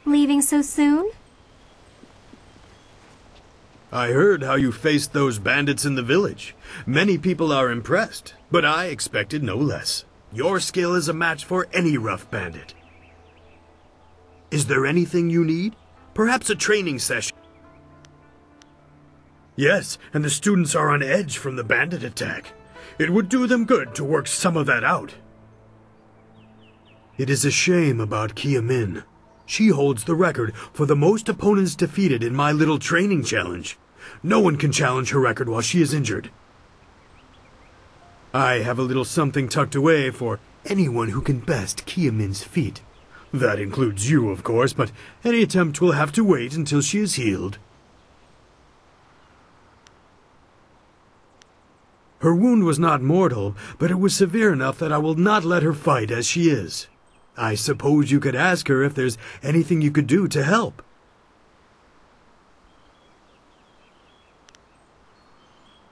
Leaving so soon? I heard how you faced those bandits in the village. Many people are impressed, but I expected no less. Your skill is a match for any rough bandit. Is there anything you need? Perhaps a training session? Yes, and the students are on edge from the bandit attack. It would do them good to work some of that out. It is a shame about Kia Min. She holds the record for the most opponents defeated in my little training challenge. No one can challenge her record while she is injured. I have a little something tucked away for anyone who can best Kia Min's feat. That includes you, of course, but any attempt will have to wait until she is healed. Her wound was not mortal, but it was severe enough that I will not let her fight as she is. I suppose you could ask her if there's anything you could do to help.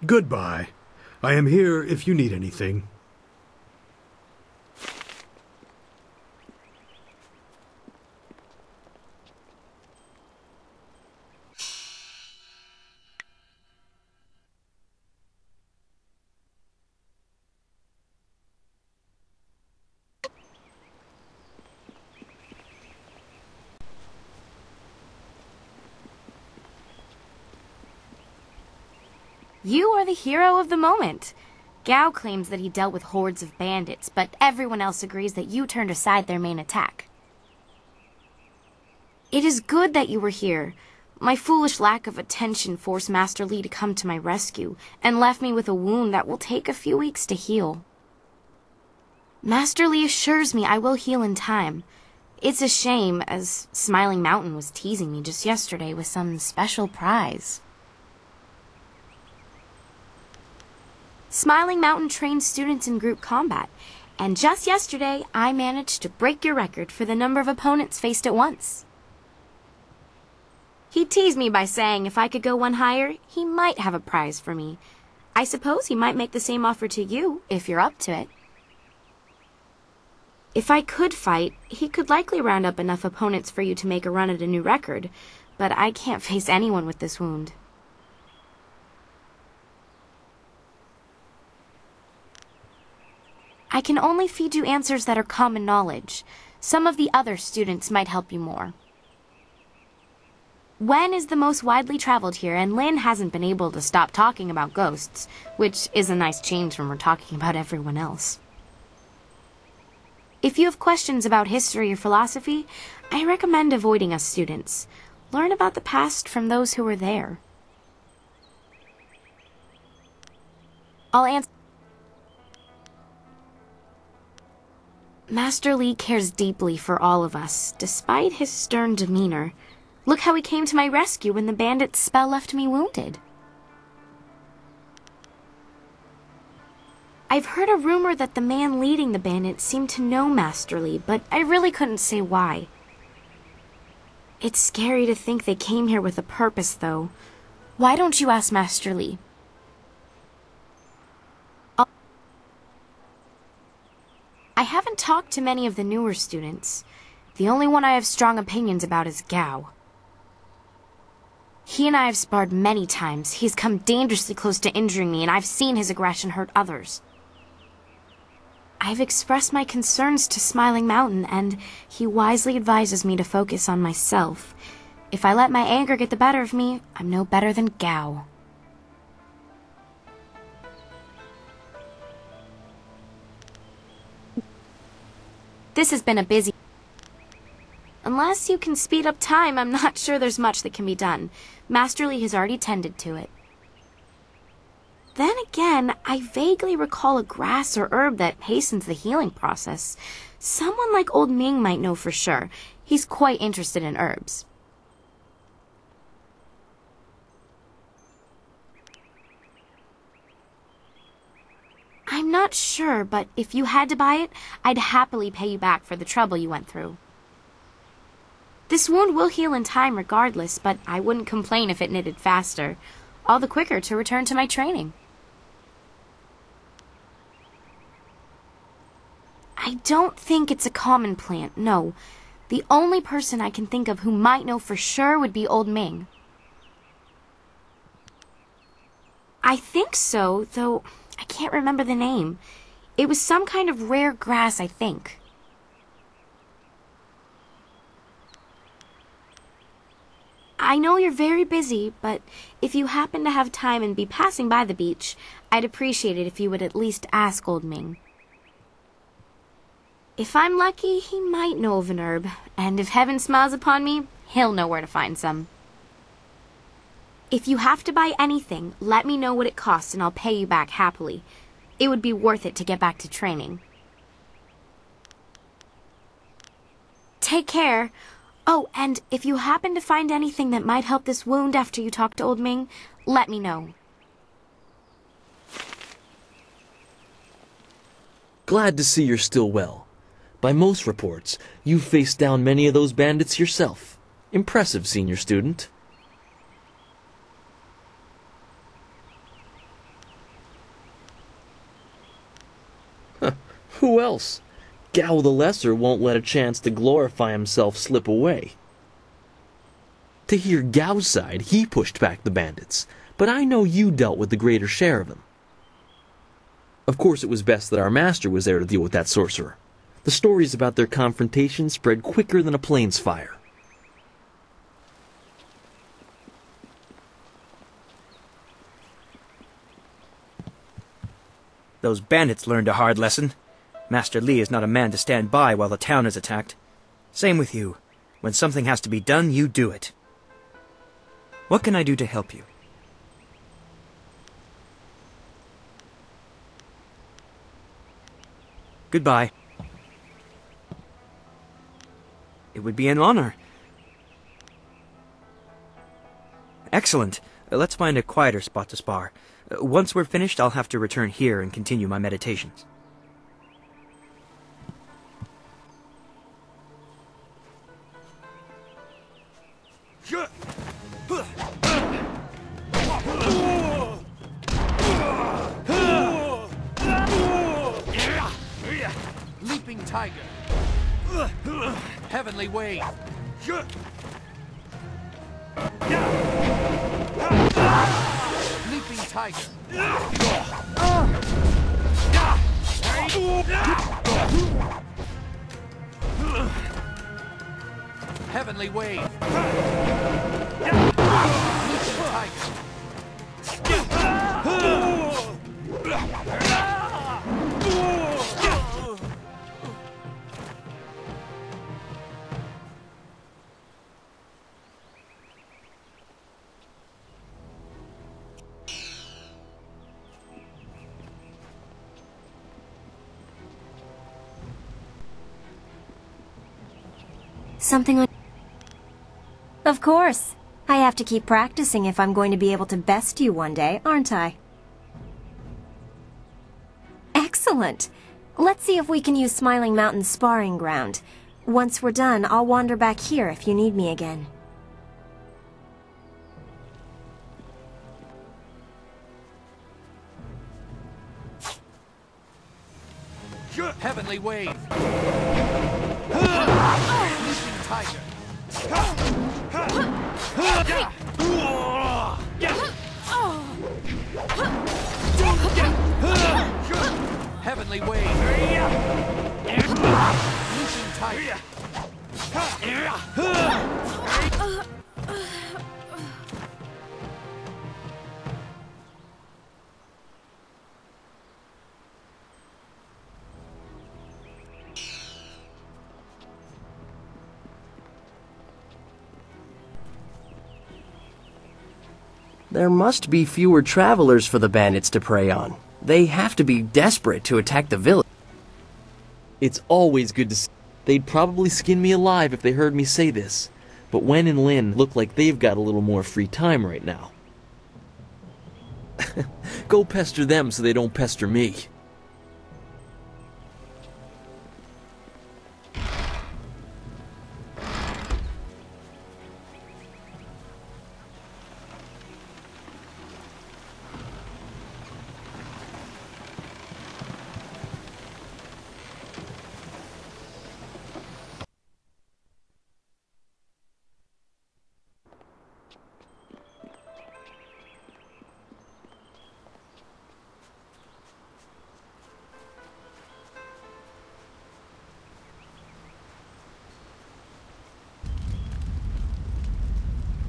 Goodbye. I am here if you need anything. You are the hero of the moment. Gao claims that he dealt with hordes of bandits, but everyone else agrees that you turned aside their main attack. It is good that you were here. My foolish lack of attention forced Master Li to come to my rescue, and left me with a wound that will take a few weeks to heal. Master Li assures me I will heal in time. It's a shame, as Smiling Mountain was teasing me just yesterday with some special prize. Smiling Mountain trains students in group combat, and just yesterday I managed to break your record for the number of opponents faced at once. He teased me by saying if I could go one higher, he might have a prize for me. I suppose he might make the same offer to you, if you're up to it. If I could fight, he could likely round up enough opponents for you to make a run at a new record, but I can't face anyone with this wound. I can only feed you answers that are common knowledge. Some of the other students might help you more. Wen is the most widely traveled here, and Lin hasn't been able to stop talking about ghosts, which is a nice change when we're talking about everyone else. If you have questions about history or philosophy, I recommend avoiding us students. Learn about the past from those who were there. I'll answer. Master Li cares deeply for all of us, despite his stern demeanor. Look how he came to my rescue when the bandit's spell left me wounded. I've heard a rumor that the man leading the bandits seemed to know Master Li, but I really couldn't say why. It's scary to think they came here with a purpose, though. Why don't you ask Master Li? I haven't talked to many of the newer students. The only one I have strong opinions about is Gao. He and I have sparred many times. He's come dangerously close to injuring me, and I've seen his aggression hurt others. I've expressed my concerns to Smiling Mountain, and he wisely advises me to focus on myself. If I let my anger get the better of me, I'm no better than Gao. This has been a busy... Unless you can speed up time, I'm not sure there's much that can be done. Master Li has already tended to it. Then again, I vaguely recall a grass or herb that hastens the healing process. Someone like Old Ming might know for sure. He's quite interested in herbs. I'm not sure, but if you had to buy it, I'd happily pay you back for the trouble you went through. This wound will heal in time regardless, but I wouldn't complain if it knitted faster. All the quicker to return to my training. I don't think it's a common plant, no. The only person I can think of who might know for sure would be Old Ming. I think so, though I can't remember the name. It was some kind of rare grass, I think. I know you're very busy, but if you happen to have time and be passing by the beach, I'd appreciate it if you would at least ask Old Ming. If I'm lucky, he might know of an herb, and if heaven smiles upon me, he'll know where to find some. If you have to buy anything, let me know what it costs and I'll pay you back happily. It would be worth it to get back to training. Take care. Oh, and if you happen to find anything that might help this wound after you talk to Old Ming, let me know. Glad to see you're still well. By most reports, you've faced down many of those bandits yourself. Impressive, senior student. Huh, who else? Gao the Lesser won't let a chance to glorify himself slip away. To hear Gao's side, he pushed back the bandits, but I know you dealt with the greater share of them. Of course, it was best that our master was there to deal with that sorcerer. The stories about their confrontation spread quicker than a plane's fire. Those bandits learned a hard lesson. Master Li is not a man to stand by while the town is attacked. Same with you. When something has to be done, you do it. What can I do to help you? Goodbye. It would be an honor. Excellent. Let's find a quieter spot to spar. Once we're finished, I'll have to return here and continue my meditations. Leaping tiger. Heavenly wave. Leaping tiger. Heavenly wave. Leaping tiger. Something on... Of course. I have to keep practicing if I'm going to be able to best you one day, aren't I? Excellent. Let's see if we can use Smiling Mountain's sparring ground. Once we're done, I'll wander back here if you need me again. Heavenly wave. Leaping tiger. Heavenly wave. Leaping tiger. There must be fewer travelers for the bandits to prey on. They have to be desperate to attack the village. It's always good to see. They'd probably skin me alive if they heard me say this, but Wen and Lin look like they've got a little more free time right now. Go pester them so they don't pester me.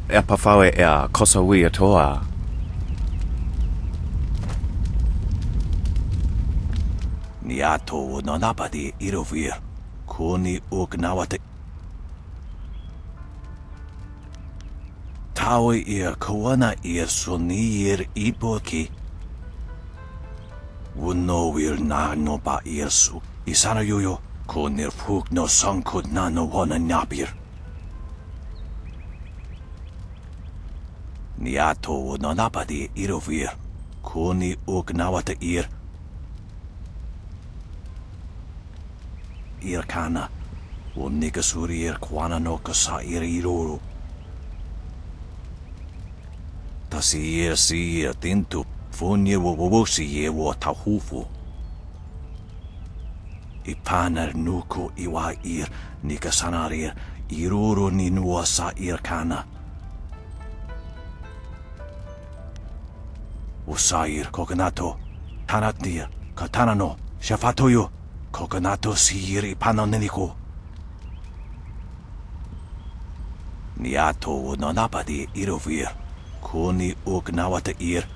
Epafawe ea kosawi toa. Niato nanapadi irovir. Kuni ugnawate. Tawi ir kawana ir sunir ipoki. Wunowir na no ba irsu. Isana yuyo. Kunir fuk no sankud na no wana napir. Niato nanapadi irovir. Kuni ugnawate ir. Irkana. Wumnikasuri ir kwana no kasa ir iruru. Tasi ir tintu. Funye wuwusi ye wo tahufu. Ipanar nuku iwa ir nikasanarir iruru ni nuasa irkana. Usair kokonato tanatnir katanano shafatoyo kokonato sir ipanoneniko. Niato nanapadi irovir kuni ugnawata ir.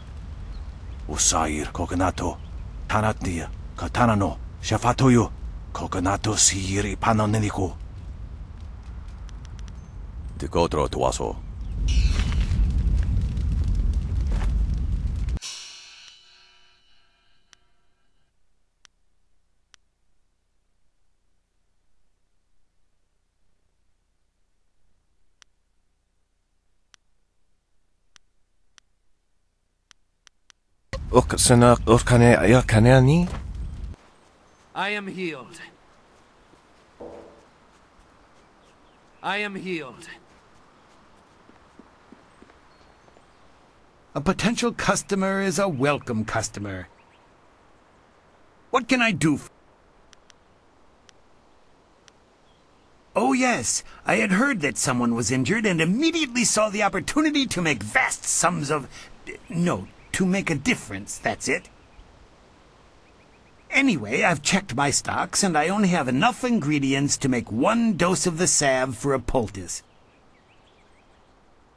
Usair kokonato tanatnir katanano shafatoyo kokonato sir ipanoneniko. Tikotro tuaso. I am healed. I am healed. A potential customer is a welcome customer. What can I do? Oh yes, I had heard that someone was injured and immediately saw the opportunity to make vast sums of... No, to make a difference, that's it. Anyway, I've checked my stocks and I only have enough ingredients to make 1 dose of the salve for a poultice.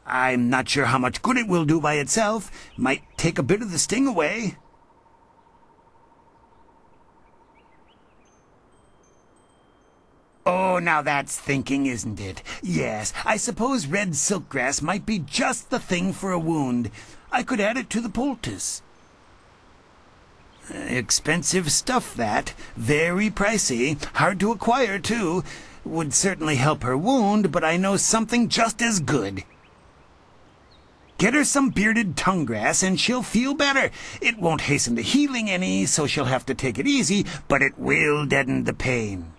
I'm not sure how much good it will do by itself. Might take a bit of the sting away. Oh, now that's thinking, isn't it? Yes, I suppose red silkgrass might be just the thing for a wound. I could add it to the poultice. Expensive stuff, that. Very pricey. Hard to acquire, too. Would certainly help her wound, but I know something just as good. Get her some bearded tongue grass and she'll feel better. It won't hasten the healing any, so she'll have to take it easy, but it will deaden the pain.